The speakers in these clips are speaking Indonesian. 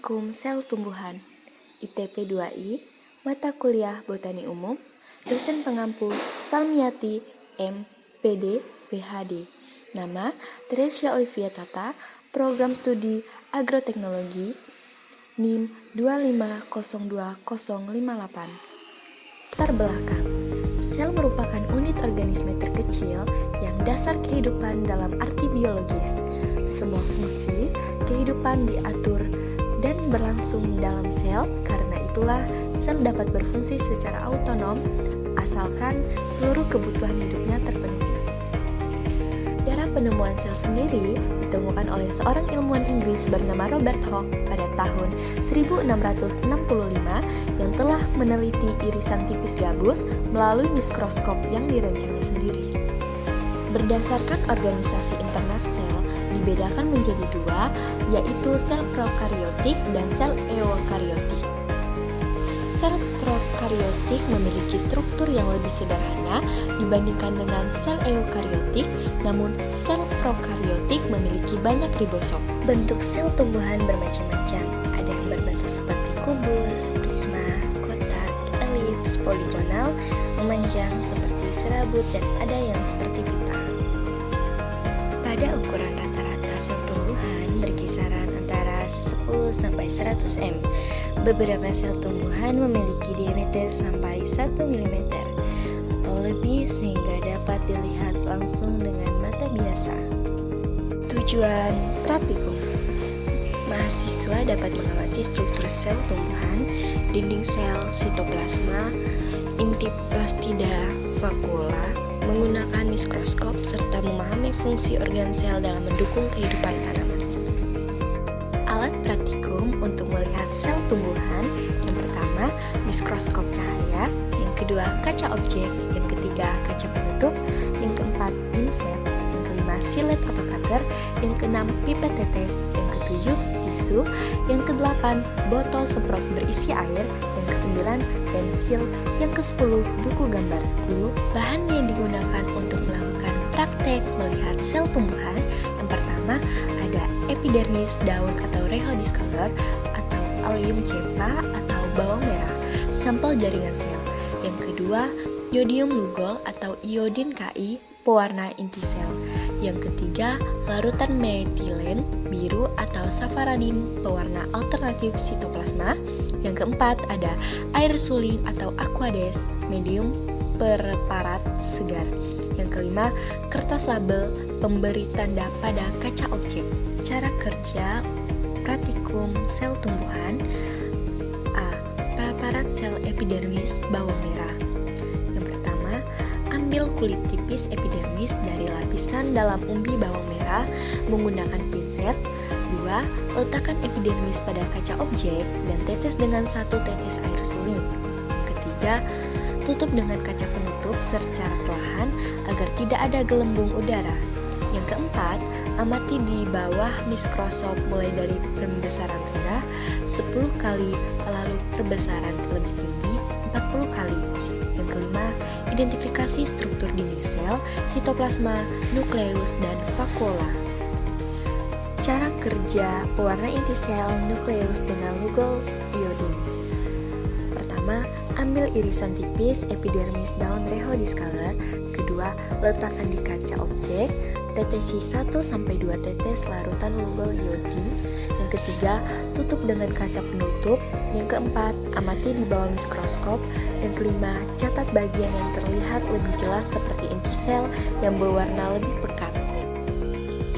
Praktikum Sel Tumbuhan ITP 2I Mata Kuliah Botani Umum Dosen Pengampu Salmiati M.Pd PhD. Nama Teresia Olivia Tata. Program Studi Agroteknologi NIM 2502058. Latar belakang. Sel merupakan unit organisme terkecil yang dasar kehidupan dalam arti biologis. Semua fungsi kehidupan diatur dan berlangsung dalam sel, karena itulah sel dapat berfungsi secara autonom asalkan seluruh kebutuhan hidupnya terpenuhi. Cara penemuan sel sendiri ditemukan oleh seorang ilmuwan Inggris bernama Robert Hooke pada tahun 1665 yang telah meneliti irisan tipis gabus melalui mikroskop yang dirancangnya sendiri. Berdasarkan organisasi internal sel dibedakan menjadi dua, yaitu sel prokaryotik dan sel eukaryotik. Sel prokaryotik memiliki struktur yang lebih sederhana dibandingkan dengan sel eukaryotik, namun sel prokaryotik memiliki banyak ribosom. Bentuk sel tumbuhan bermacam-macam, ada yang berbentuk seperti kubus, prisma, kotak, elips, poligonal, memanjang seperti serabut, dan ada yang seperti pipa. Pada ukuran rata-rata sel tumbuhan berkisaran antara 10-100 m. Beberapa sel tumbuhan memiliki diameter sampai 1 mm atau lebih sehingga dapat dilihat langsung dengan mata biasa. Tujuan praktikum. Mahasiswa dapat mengamati struktur sel tumbuhan, dinding sel, sitoplasma, inti plastida, vakuola, menggunakan mikroskop serta memahami fungsi organ sel dalam mendukung kehidupan tanaman. Alat praktikum untuk melihat sel tumbuhan, yang pertama mikroskop cahaya, yang kedua kaca objek, yang ketiga kaca penutup, yang keempat pinset, yang kelima silet atau cutter, yang keenam pipet tetes, yang ketujuh tisu, yang kedelapan botol semprot berisi air, yang kesembilan pensil, yang kesepuluh buku gambar. Bahan yang digunakan untuk melakukan praktek melihat sel tumbuhan, yang pertama ada epidermis daun atau rhodiocolor atau allium cepa atau bawang merah, sampel jaringan sel. Yang kedua, yodium lugol atau iodin Ki, pewarna inti sel. Yang ketiga, larutan metilen biru atau safaranin, pewarna alternatif sitoplasma. Yang keempat, ada air suling atau aqueous medium preparat segar. Yang kelima, kertas label pemberi tanda pada kaca objek. Cara kerja praktikum sel tumbuhan. A. Preparat sel epidermis bawang merah. Yang pertama, ambil kulit tipis epidermis dari lapisan dalam umbi bawang merah menggunakan pinset. 2. Letakkan epidermis pada kaca objek dan tetes dengan 1 tetes air suling. Yang ketiga, tutup dengan kaca penutup secara perlahan agar tidak ada gelembung udara. Yang keempat, amati di bawah mikroskop mulai dari pembesaran rendah 10 kali lalu perbesaran lebih tinggi 40 kali. Yang kelima, identifikasi struktur dinding sel, sitoplasma, nukleus, dan vakuola. Cara kerja pewarna inti sel nukleus dengan Lugol iodin. Pertama, ambil irisan tipis epidermis daun rhodiocolor. Kedua, letakkan di kaca objek, tetesi 1-2 tetes larutan Lugol iodin. Yang ketiga, tutup dengan kaca penutup. Yang keempat, amati di bawah mikroskop. Yang kelima, catat bagian yang terlihat lebih jelas seperti inti sel yang berwarna lebih pekat.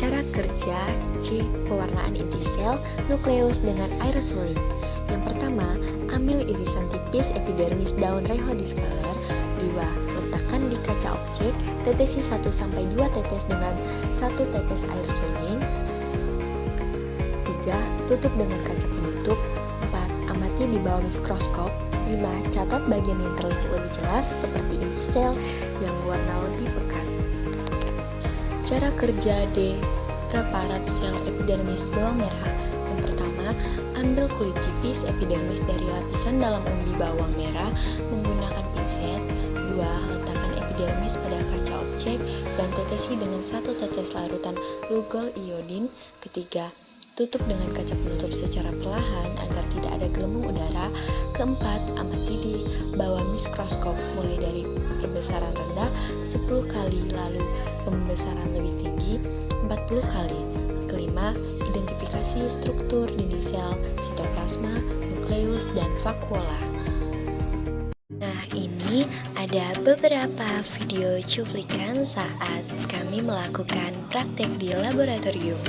Cara kerja C. Pewarnaan inti sel nukleus dengan air suling. Yang pertama, ambil irisan tipis epidermis daun rhodiocolor. 2. Letakkan di kaca objek, tetesi 1-2 tetes dengan 1 tetes air suling. 3. Tutup dengan kaca penutup. 4. Amati di bawah mikroskop. 5. Catat bagian yang terlihat lebih jelas seperti inti sel yang berwarna lebih pekat. Cara kerja D. Preparat sel epidermis bawang merah. Yang pertama, ambil kulit tipis epidermis dari lapisan dalam umbi bawang merah menggunakan pinset. 2. Letakkan epidermis pada kaca objek dan tetesi dengan 1 tetes larutan Lugol iodin. Ketiga, tutup dengan kaca penutup secara perlahan agar tidak ada gelembung udara. Keempat, amati di bawah mikroskop mulai dari perbesaran rendah 10 kali, lalu pembesaran lebih tinggi 40 kali. Kelima, identifikasi struktur dinding sel, sitoplasma, nukleus, dan vakuola. Nah, ini ada beberapa video cuplikan saat kami melakukan praktek di laboratorium.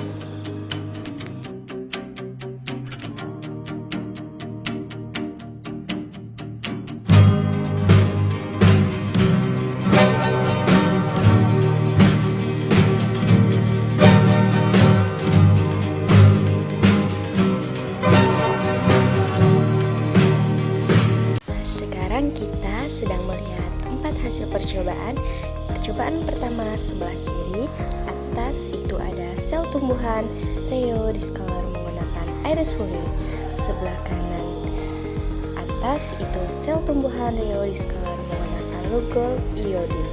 Sekarang kita sedang melihat 4 hasil percobaan. Percobaan pertama sebelah kiri atas itu ada sel tumbuhan Rheodiscolor menggunakan air suling. Sebelah kanan atas itu sel tumbuhan Rheodiscolor menggunakan lugol iodin.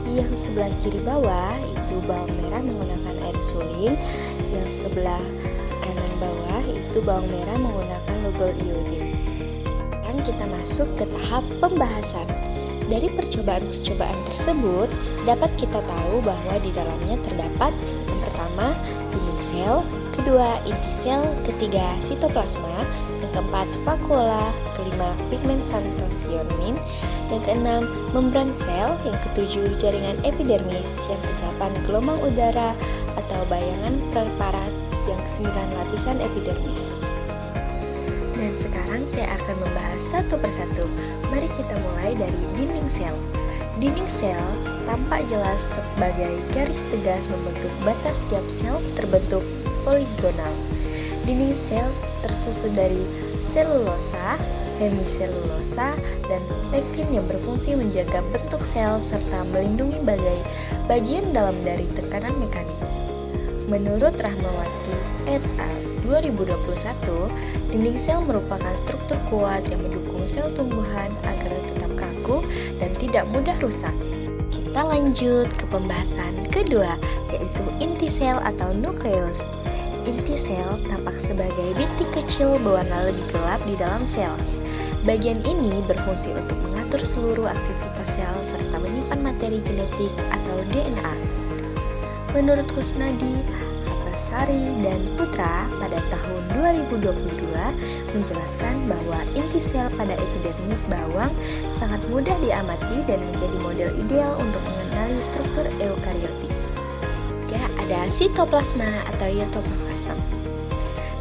Yang sebelah kiri bawah itu bawang merah menggunakan air suling. Yang sebelah kanan bawah itu bawang merah menggunakan lugol iodin. Kita masuk ke tahap pembahasan. Dari percobaan-percobaan tersebut dapat kita tahu bahwa di dalamnya terdapat yang pertama dinding sel, kedua inti sel, ketiga sitoplasma, yang keempat vakuola, kelima pigmen xanthosionin, yang keenam membran sel, yang ketujuh jaringan epidermis, yang kedelapan gelombang udara atau bayangan preparat, yang kesembilan lapisan epidermis. Dan sekarang saya akan membahas satu persatu. Mari kita mulai dari dinding sel. Dinding sel tampak jelas sebagai garis tegas membentuk batas tiap sel terbentuk poligonal. Dinding sel tersusun dari selulosa, hemiselulosa, dan pektin yang berfungsi menjaga bentuk sel serta melindungi bagian dalam dari tekanan mekanik. Menurut Rahmawati et al. 2021, dinding sel merupakan struktur kuat yang mendukung sel tumbuhan agar tetap kaku dan tidak mudah rusak. Kita lanjut ke pembahasan kedua, yaitu inti sel atau nukleus. Inti sel tampak sebagai bintik kecil berwarna lebih gelap di dalam sel. Bagian ini berfungsi untuk mengatur seluruh aktivitas sel serta menyimpan materi genetik atau DNA. Menurut Kusnadi, Sari dan Putra pada tahun 2022 menjelaskan bahwa inti sel pada epidermis bawang sangat mudah diamati dan menjadi model ideal untuk mengenali struktur eukariotik. Ada sitoplasma atau yotoplasma.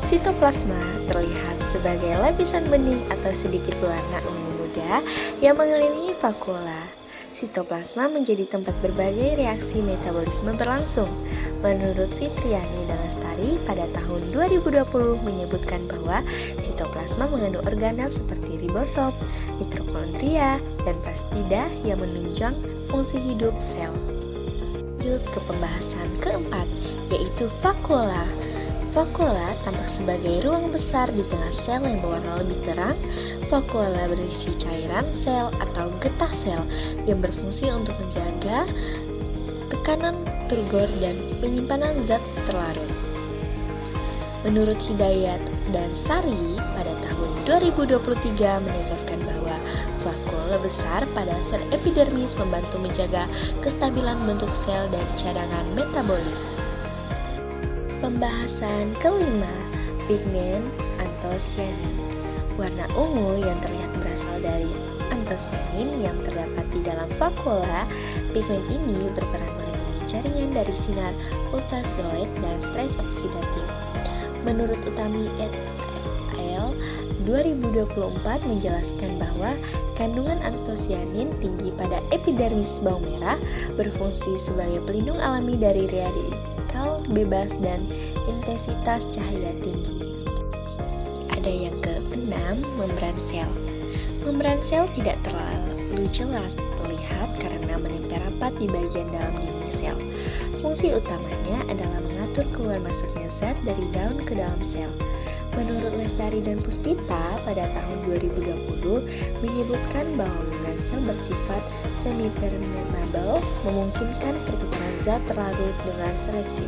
Sitoplasma terlihat sebagai lapisan bening atau sedikit berwarna ungu muda yang mengelilingi vakuola. Sitoplasma menjadi tempat berbagai reaksi metabolisme berlangsung. Menurut Fitriani dan Lestari pada tahun 2020 menyebutkan bahwa sitoplasma mengandung organel seperti ribosom, mitokondria, dan plastida yang menunjang fungsi hidup sel. Lanjut ke pembahasan keempat, yaitu vakuola. Vakuola tampak sebagai ruang besar di tengah sel yang berwarna lebih terang. Vakuola berisi cairan sel atau getah sel yang berfungsi untuk menjaga tekanan turgor dan penyimpanan zat terlarut. Menurut Hidayat dan Sari pada tahun 2023 menegaskan bahwa vakuola besar pada sel epidermis membantu menjaga kestabilan bentuk sel dan cadangan metabolik. Pembahasan kelima, pigmen antosianin. Warna ungu yang terlihat berasal dari antosianin yang terdapat di dalam vakuola. Pigmen ini berperan melindungi jaringan dari sinar ultraviolet dan stres oksidatif. Menurut Utami et al. 2024 menjelaskan bahwa kandungan antosianin tinggi pada epidermis bawang merah berfungsi sebagai pelindung alami dari radikal bebas dan intensitas cahaya tinggi. Ada yang keenam, membran sel. Membran sel tidak terlalu jelas terlihat karena menempel rapat di bagian dalam dinding sel. Fungsi utamanya adalah mengatur keluar masuknya zat dari daun ke dalam sel. Menurut Lestari dan Puspita pada tahun 2020 menyebutkan bahwa membran sel bersifat semi-permeable, memungkinkan pertukaran zat terlarut dengan selektif.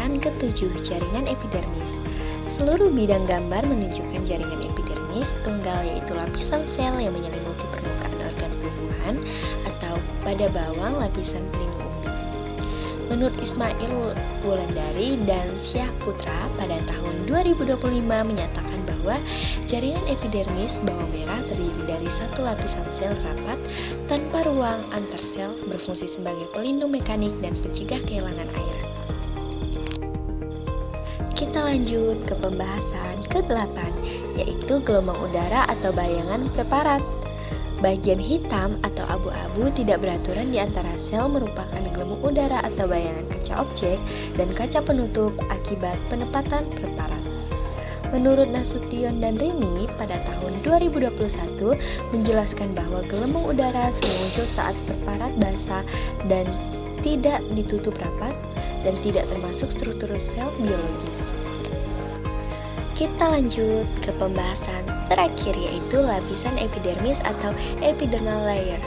lapisan ketujuh jaringan epidermis. Seluruh bidang gambar menunjukkan jaringan epidermis tunggal, yaitu lapisan sel yang menyelimuti permukaan organ tumbuhan atau pada bawang lapisan pelindung umbi. Menurut Ismail Wulandari dan Syahputra pada tahun 2025 menyatakan bahwa jaringan epidermis bawang merah terdiri dari satu lapisan sel rapat tanpa ruang antar sel, berfungsi sebagai pelindung mekanik dan pencegah kehilangan air. Kita lanjut ke pembahasan ke-8, yaitu gelombang udara atau bayangan preparat. Bagian hitam atau abu-abu tidak beraturan di antara sel merupakan gelembung udara atau bayangan kaca objek dan kaca penutup akibat penempatan preparat. Menurut Nasution dan Rini pada tahun 2021 menjelaskan bahwa gelembung udara sering muncul saat preparat basah dan tidak ditutup rapat dan tidak termasuk struktur sel biologis. Kita lanjut ke pembahasan terakhir, yaitu lapisan epidermis atau epidermal layer.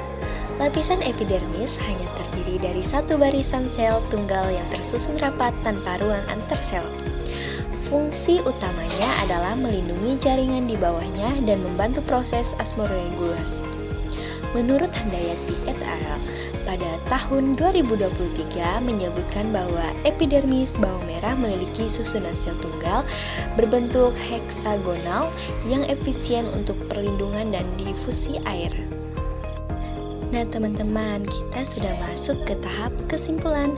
Lapisan epidermis hanya terdiri dari satu barisan sel tunggal yang tersusun rapat tanpa ruang antar sel. Fungsi utamanya adalah melindungi jaringan di bawahnya dan membantu proses osmoregulasi. Menurut Handayati et al. Pada tahun 2023 menyebutkan bahwa epidermis bawang merah memiliki susunan sel tunggal berbentuk heksagonal yang efisien untuk perlindungan dan difusi air. Nah teman-teman, kita sudah masuk ke tahap kesimpulan.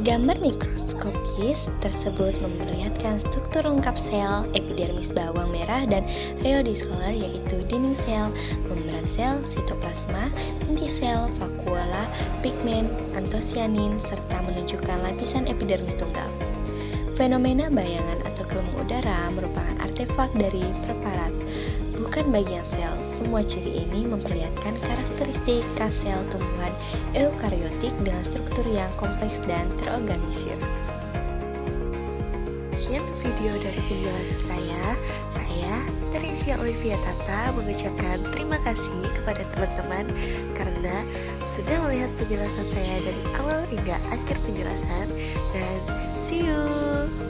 Gambar mikroskopis tersebut memperlihatkan struktur lengkap sel epidermis bawang merah dan rheodiscoler, yaitu dinding sel, membran sel, sitoplasma, inti sel, vakuola, pigmen, antosianin, serta menunjukkan lapisan epidermis tunggal. Fenomena bayangan atau gelembung udara merupakan artefak dari preparat, bukan bagian sel. Semua ciri ini memperlihatkan karakteristik khas sel tumbuhan eukariotik dengan struktur yang kompleks dan terorganisir. Sekian video dari penjelasan saya. Teresia Olivia Tata mengucapkan terima kasih kepada teman-teman karena sudah melihat penjelasan saya dari awal hingga akhir penjelasan, dan see you.